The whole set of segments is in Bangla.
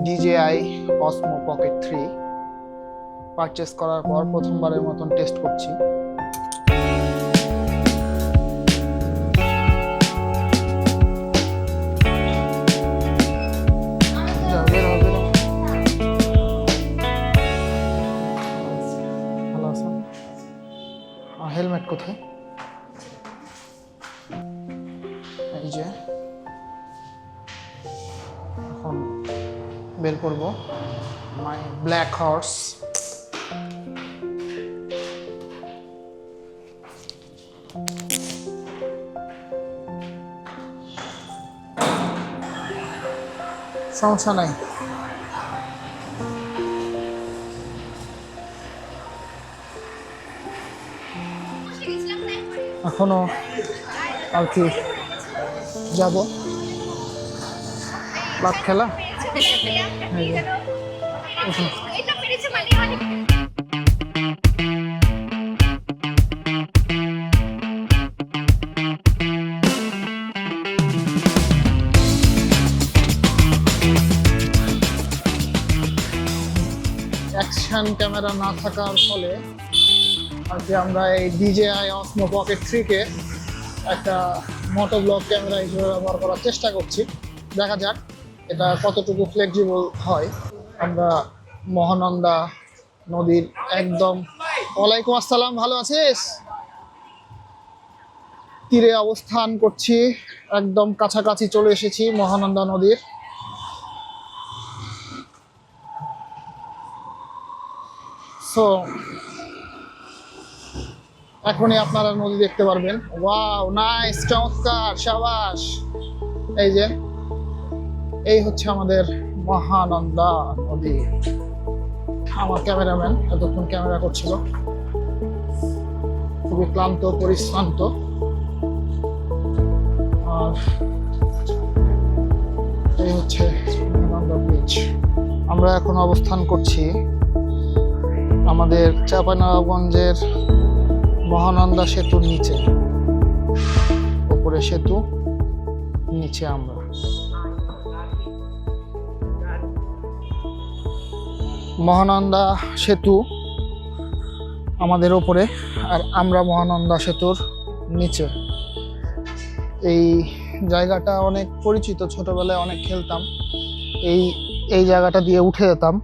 DJI Osmo Pocket 3 পারচেজ করার পর প্রথমবারের মতন টেস্ট করছি। ভালো আছেন? হেলমেট কোথায়? এই যে এখন বের করবো মাই ব্ল্যাক হর্স। সমস্যা নাই, এখনো আর কি যাবো ক্লাব খেলা। অ্যাকশন ক্যামেরা না থাকার ফলে আর কি আমরা এই DJI Osmo Pocket 3 কে একটা মোটো ব্লগ ক্যামেরা হিসেবে ব্যবহার করার চেষ্টা করছি। দেখা যাক এটা কতটুকু ফ্লেক্সিবল হয়। আমরা মহানন্দা নদীর একদম, ওয়ালাইকুম আসসালাম, ভালো আছিস? তীরে অবস্থান করছি, একদম কাছাকাছি চলে এসেছি মহানন্দা নদীর। সো এখনই আপনারা নদী দেখতে পারবেন। ওয়াও, নাইস, চমৎকার, শাবাশ। এই যে এই হচ্ছে আমাদের মহানন্দা নদী। আমার ক্যামেরাম্যান এতক্ষণ ক্যামেরা করছিল, খুবই ক্লান্ত পরিশ্রান্ত। আর এই হচ্ছে মহানন্দা বিচ। আমরা এখন অবস্থান করছি আমাদের চাঁপাইনবাবগঞ্জের মহানন্দা সেতুর নিচে। উপরে সেতু, নিচে আমরা। মহানন্দা সেতু আমাদের উপরে আর আমরা মহানন্দা সেতুর নিচে। এই জায়গাটা অনেক পরিচিত, ছোটবেলায় অনেক খেলতাম। এই জায়গাটা দিয়ে উঠে যেতাম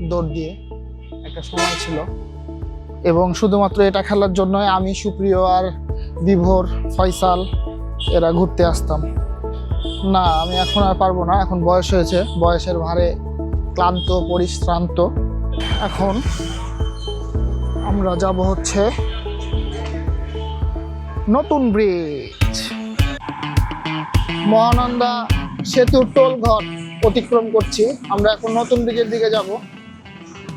দৌড় দিয়ে, একটা সময় ছিল। এবং শুধুমাত্র এটা খেলার জন্য আমি, সুপ্রিয় আর বিভোর, ফয়সাল এরা ঘুরতে আসতাম। না, আমি এখন আর পারবো না, এখন বয়স হয়েছে, বয়সের ভারে ক্লান্ত পরিশ্রান্ত। এখন আমরা যাব হচ্ছে নতুন ব্রিজ। মহানন্দা সেতুর টোল ঘর অতিক্রম করছি আমরা, এখন নতুন ব্রিজের দিকে যাব।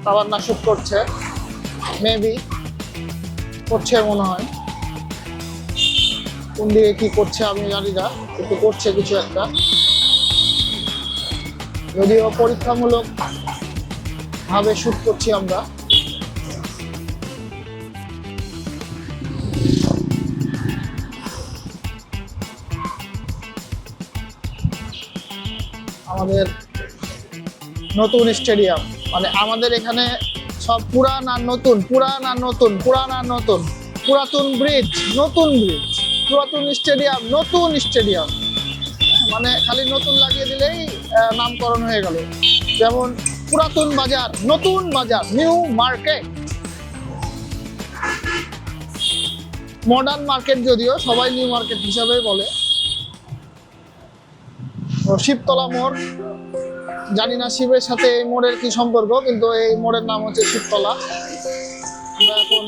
তাওয়ান্না শুট করছে, মেবি করছে মনে হয়। কোন দিকে কি করছে আমি জানি না, কিন্তু করছে কিছু একটা। যদিও পরীক্ষামূলক ভাবে শুট করছি আমরা। আমাদের নতুন স্টেডিয়াম, মানে আমাদের এখানে সব পুরান আর নতুন, পুরান আর নতুন, পুরান আর নতুন। পুরাতন ব্রিজ, নতুন ব্রিজ, পুরাতন স্টেডিয়াম, নতুন স্টেডিয়াম। মানে খালি নতুন লাগিয়ে দিলেই নামকরণ হয়ে গেল। যেমন পুরাতন বাজার, নতুন বাজার, নিউ মার্কেট। মডার্ন মার্কেট, যদিও সবাই নিউ মার্কেট হিসাবেই বলে। শিবতলা মোড়, জানি না শিবের সাথে এই মোড়ের কি সম্পর্ক, কিন্তু এই মোড়ের নাম হচ্ছে শিবতলা। আমরা এখন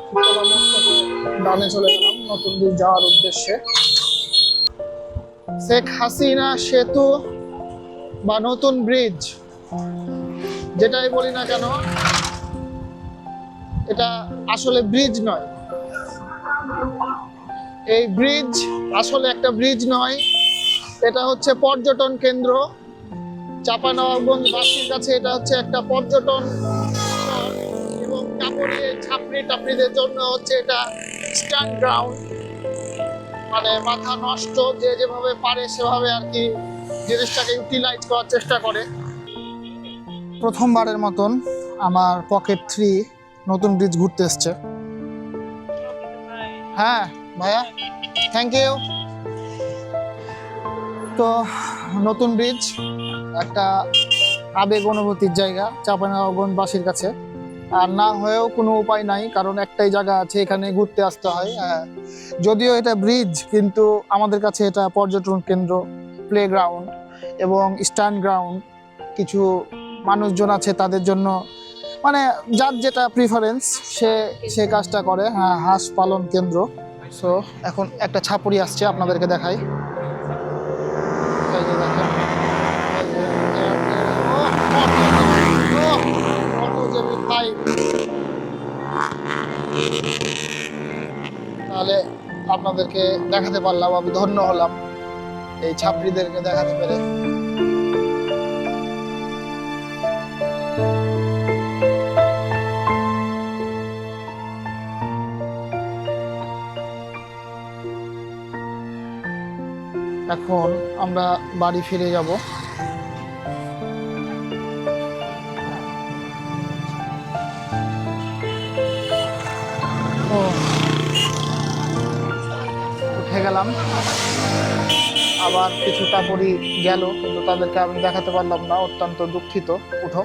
শিবতলা মোড় থেকে ডানে চলে গেলাম নতুন ব্রিজ যাওয়ার উদ্দেশ্যে। শেখ হাসিনা সেতু বা নতুন ব্রিজ, যেটাই বলি না কেন, এটা আসলে ব্রিজ নয়। এই ব্রিজ আসলে একটা ব্রিজ নয়, এটা হচ্ছে পর্যটন কেন্দ্র। চাঁপাইনবাবগঞ্জবাসীর কাছে এটা হচ্ছে একটা পর্যটন, এবং কাপড়ে ছাপড়ি টাপড়িদের জন্য হচ্ছে এটা স্ট্যান্ড গ্রাউন্ড। মানে মাথা নষ্ট, যে যেভাবে পারে সেভাবে আর কি জিনিসটাকে ইউটিলাইজ করার চেষ্টা করে। প্রথমবারের মতন আমার পকেট 3 নতুন ব্রিজ ঘুরতে এসছে। হ্যাঁ ভাইয়া, থ্যাংক ইউ। তো নতুন ব্রিজ একটা আবেগ অনুভূতির জায়গা চাঁপাইনবাবগঞ্জবাসীর কাছে। আর না হয়েও কোনো উপায় নাই, কারণ একটাই জায়গা আছে এখানে ঘুরতে আসতে হয়। হ্যাঁ, যদিও এটা ব্রিজ, কিন্তু আমাদের কাছে এটা পর্যটন কেন্দ্র, প্লেগ্রাউন্ড এবং স্ট্যান্ড গ্রাউন্ড। কিছু মানুষজন আছে তাদের জন্য, মানে যার যেটা প্রিফারেন্স সে সে কাজটা করে। হ্যাঁ, হাঁস পালন কেন্দ্র। সো এখন একটা ছাপুরি আসছে, আপনাদেরকে দেখাই। এই যে দেখেন, এই যে তাহলে আপনাদেরকে দেখাতে পারলাম, আমি ধন্য হলাম এই ছাত্রীদেরকে দেখাতে পেরে। এখন আমরা বাড়ি ফিরে যাব। উঠে গেলাম, আবার কিছুটা পরই গেল, কিন্তু তাদেরকে আমি দেখাতে পারলাম না, অত্যন্ত দুঃখিত। উঠো।